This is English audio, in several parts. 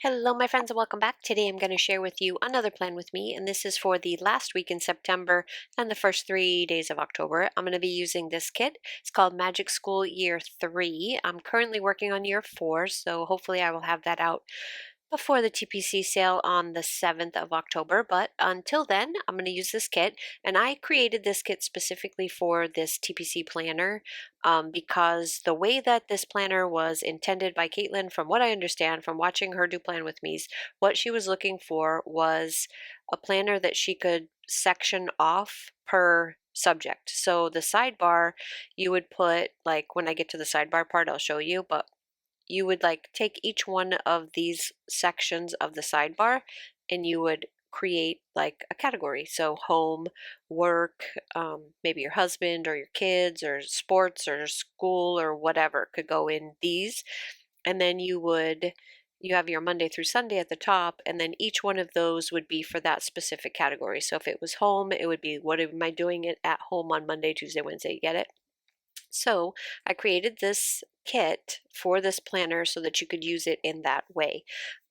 Hello, my friends, and welcome back. Today I'm going to share with you another plan with me, and this is for the last week in September and the first 3 days of October. I'm going to be using this kit. It's called Magic School Year 3. I'm currently working on Year 4, so hopefully I will have that out before the TPC sale on the 7th of October. But until then, I'm going to use this kit. And I created this kit specifically for this TPC planner because the way that this planner was intended by Caitlin, from what I understand from watching her do Plan With Me's, what she was looking for was a planner that she could section off per subject. So the sidebar, you would put, like when I get to the sidebar part, I'll show you, but you would like take each one of these sections of the sidebar and you would create like a category. So home, work, maybe your husband or your kids or sports or school or whatever could go in these. And then you have your Monday through Sunday at the top, and then each one of those would be for that specific category. So if it was home, it would be what am I doing it at home on Monday, Tuesday, Wednesday, you get it? So I created this kit for this planner so that you could use it in that way.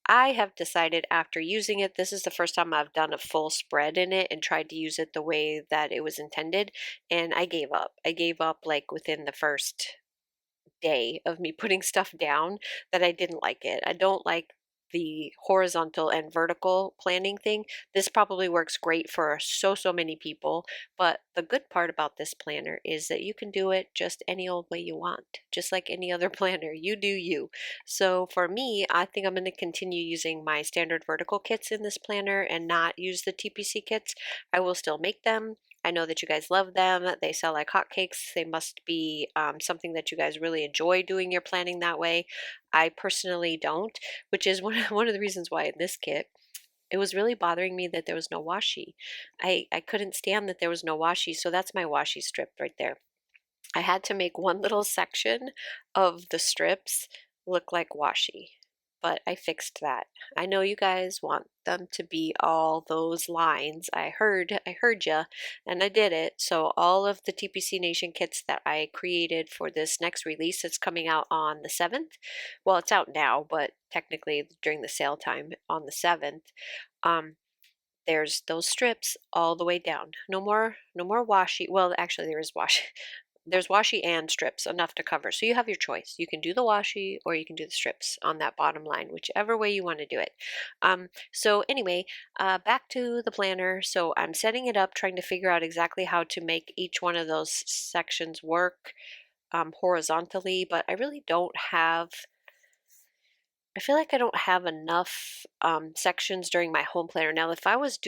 I have decided after using it, this is the first time I've done a full spread in it and tried to use it the way that it was intended, and I gave up. I gave up like within the first day of me putting stuff down that I didn't like it. I don't like the horizontal and vertical planning thing. This probably works great for so many people, but the good part about this planner is that you can do it just any old way you want, just like any other planner. You do you. So for me, I think I'm going to continue using my standard vertical kits in this planner and not use the TPC kits. I will still make them. I know that you guys love them. They sell like hotcakes. They must be something that you guys really enjoy doing your planning that way. I personally don't, which is one of the reasons why in this kit, it was really bothering me that there was no washi. I couldn't stand that there was no washi, so that's my washi strip right there. I had to make one little section of the strips look like washi, but I fixed that. I know you guys want them to be all those lines. I heard ya, and I did it. So all of the TPC Nation kits that I created for this next release that's coming out on the 7th. Well, it's out now, but technically during the sale time on the 7th. Um, there's those strips all the way down. No more washi. Well, actually there is washi. There's washi and strips, enough to cover. So you have your choice. You can do the washi or you can do the strips on that bottom line, whichever way you want to do it. So anyway, back to the planner. So I'm setting it up, trying to figure out exactly how to make each one of those sections work horizontally, but I really don't have I feel like I don't have enough sections during my home planner. Now, if I was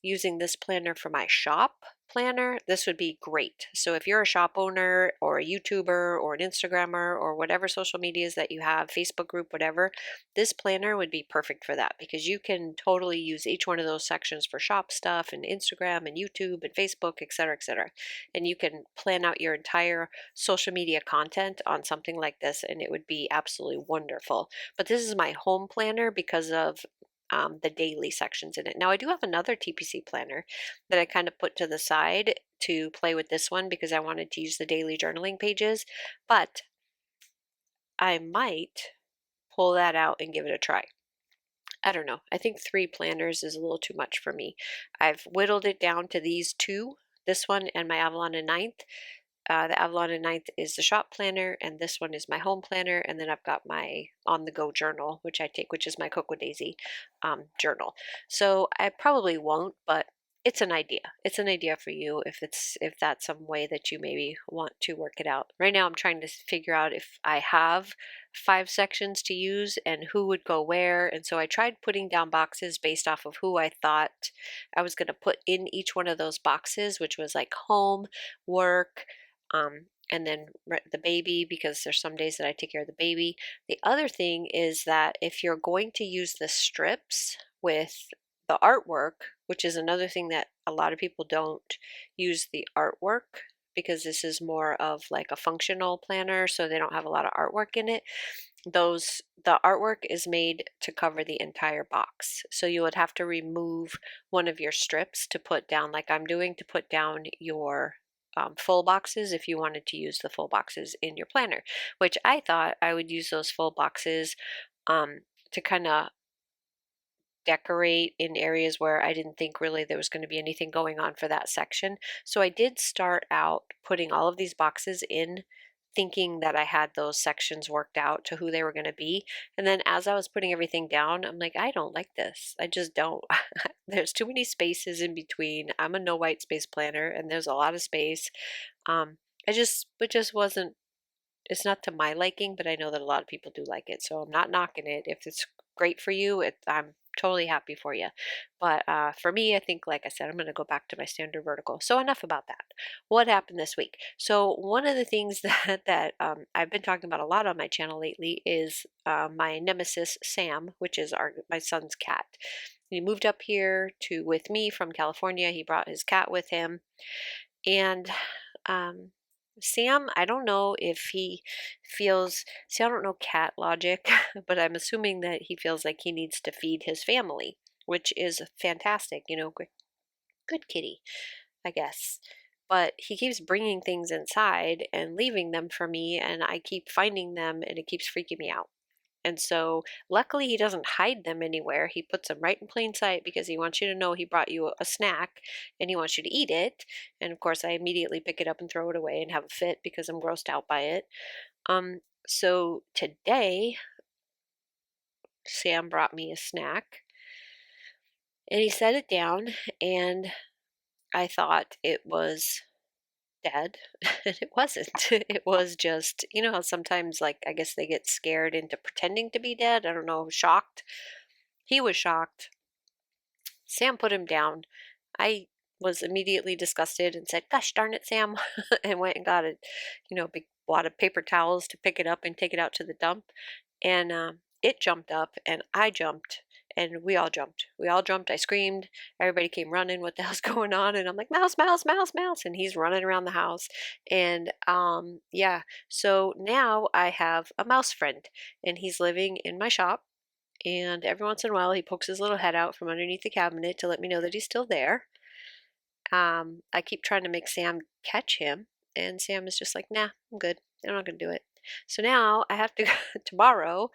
using this planner for my shop planner, this would be great. So if you're a shop owner or a YouTuber or an Instagrammer or whatever social medias that you have, Facebook group, whatever, this planner would be perfect for that because you can totally use each one of those sections for shop stuff and Instagram and YouTube and Facebook, etc., etc. And you can plan out your entire social media content on something like this, and it would be absolutely wonderful. But this is my home planner because of the daily sections in it. Now I do have another TPC planner that I kind of put to the side to play with this one because I wanted to use the daily journaling pages, but I might pull that out and give it a try. I don't know. I think 3 planners is a little too much for me. I've whittled it down to these 2, this one and my Avalon and Ninth. The Avalon and Ninth is the shop planner, and this one is my home planner. And then I've got my on-the-go journal, which I take, which is my Cocoa Daisy journal. So I probably won't, but it's an idea. It's an idea for you if that's some way that you maybe want to work it out. Right now, I'm trying to figure out if I have 5 sections to use and who would go where. And so I tried putting down boxes based off of who I thought I was going to put in each one of those boxes, which was like home, work, and then the baby, because there's some days that I take care of the baby. The other thing is that if you're going to use the strips with the artwork, which is another thing that a lot of people don't use the artwork because this is more of like a functional planner, so they don't have a lot of artwork in it. The artwork is made to cover the entire box. So you would have to remove one of your strips to put down, like I'm doing, to put down your full boxes if you wanted to use the full boxes in your planner, which I thought I would use those full boxes to kind of decorate in areas where I didn't think really there was going to be anything going on for that section. So I did start out putting all of these boxes in thinking that I had those sections worked out to who they were going to be. And then as I was putting everything down, I'm like, I don't like this. I just don't. There's too many spaces in between. I'm a no white space planner and there's a lot of space. It just wasn't, it's not to my liking, but I know that a lot of people do like it. So I'm not knocking it. If it's great for you, I'm totally happy for you. But for me, I think, like I said, I'm going to go back to my standard vertical. So enough about that. What happened this week? So one of the things that I've been talking about a lot on my channel lately is my nemesis Sam, which is my son's cat. He moved up here with me from California. He brought his cat with him, and Sam, I don't know if he feels, see, I don't know cat logic, but I'm assuming that he feels like he needs to feed his family, which is fantastic, good kitty, I guess. But he keeps bringing things inside and leaving them for me, and I keep finding them, and it keeps freaking me out. And so, luckily, he doesn't hide them anywhere. He puts them right in plain sight because he wants you to know he brought you a snack and he wants you to eat it. And of course, I immediately pick it up and throw it away and have a fit because I'm grossed out by it. So today, Sam brought me a snack and he set it down, and I thought it was dead, and it wasn't. It was just, you know how sometimes, like, I guess they get scared into pretending to be dead. I don't know, shocked. He was shocked. Sam put him down. I was immediately disgusted and said, "Gosh darn it, Sam," and went and got a, big wad of paper towels to pick it up and take it out to the dump. And it jumped up, and I jumped, and we all jumped. We all jumped. I screamed. Everybody came running. What the hell's going on? And I'm like, "Mouse, mouse, mouse, mouse!" And he's running around the house. And yeah. So now I have a mouse friend, and he's living in my shop. And every once in a while, he pokes his little head out from underneath the cabinet to let me know that he's still there. I keep trying to make Sam catch him, and Sam is just like, "Nah, I'm good. I'm not going to do it." So now I have to, tomorrow,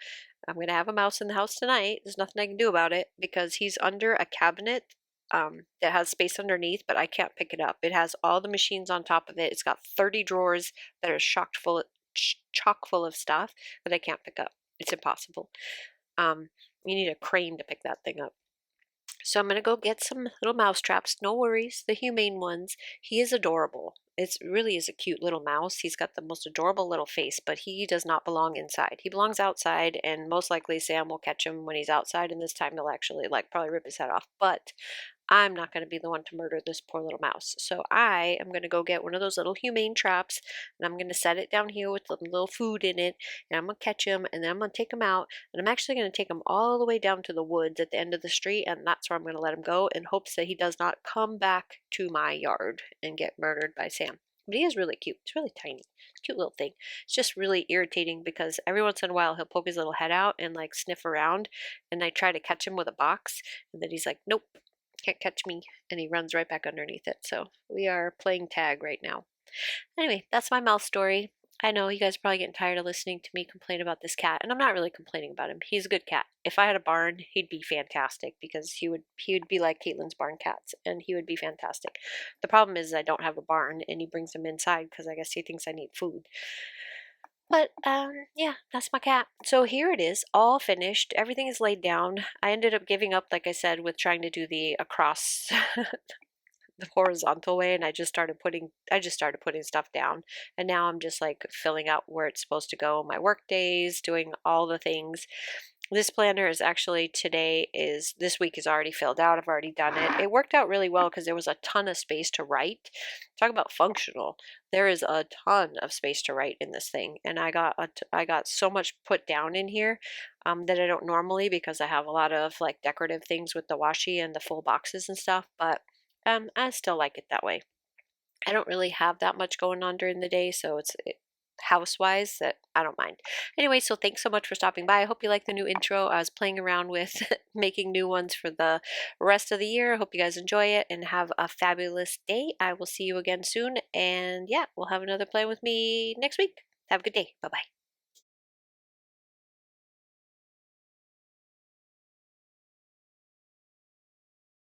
I'm going to have a mouse in the house tonight. There's nothing I can do about it because he's under a cabinet that has space underneath, but I can't pick it up. It has all the machines on top of it. It's got 30 drawers that are chock full of stuff that I can't pick up. It's impossible. You need a crane to pick that thing up. So I'm going to go get some little mouse traps. No worries, the humane ones. He is adorable. It really is a cute little mouse. He's got the most adorable little face, but he does not belong inside. He belongs outside, and most likely Sam will catch him when he's outside, and this time he'll actually probably rip his head off. But I'm not going to be the one to murder this poor little mouse. So I am going to go get one of those little humane traps, and I'm going to set it down here with a little food in it, and I'm going to catch him, and then I'm going to take him out, and I'm actually going to take him all the way down to the woods at the end of the street, and that's where I'm going to let him go in hopes that he does not come back to my yard and get murdered by Sam. But he is really cute. He's really tiny. Cute little thing. It's just really irritating because every once in a while he'll poke his little head out and sniff around, and I try to catch him with a box, and then he's like, "Nope, can't catch me," and he runs right back underneath it. So we are playing tag right now. Anyway, that's my mouse story. I know you guys are probably getting tired of listening to me complain about this cat, and I'm not really complaining about him. He's a good cat. If I had a barn, he'd be fantastic because he would be like Caitlin's barn cats, and he would be fantastic. The problem is I don't have a barn, and he brings them inside because I guess he thinks I need food. But yeah, that's my cat. So here it is, all finished. Everything is laid down. I ended up giving up, like I said, with trying to do the across the horizontal way, and I just started putting stuff down. And now I'm just filling out where it's supposed to go, my work days, doing all the things. This planner is actually this week is already filled out. I've already done it. It worked out really well because there was a ton of space to write. Talk about functional. There is a ton of space to write in this thing, and I got so much put down in here that I don't normally because I have a lot of decorative things with the washi and the full boxes and stuff, but I still like it that way. I don't really have that much going on during the day, so it's house-wise that I don't mind. Anyway, so thanks so much for stopping by. I hope you like the new intro. I was playing around with making new ones for the rest of the year. I hope you guys enjoy it and have a fabulous day. I will see you again soon, and yeah, we'll have another plan with me next week. Have a good day. Bye-bye.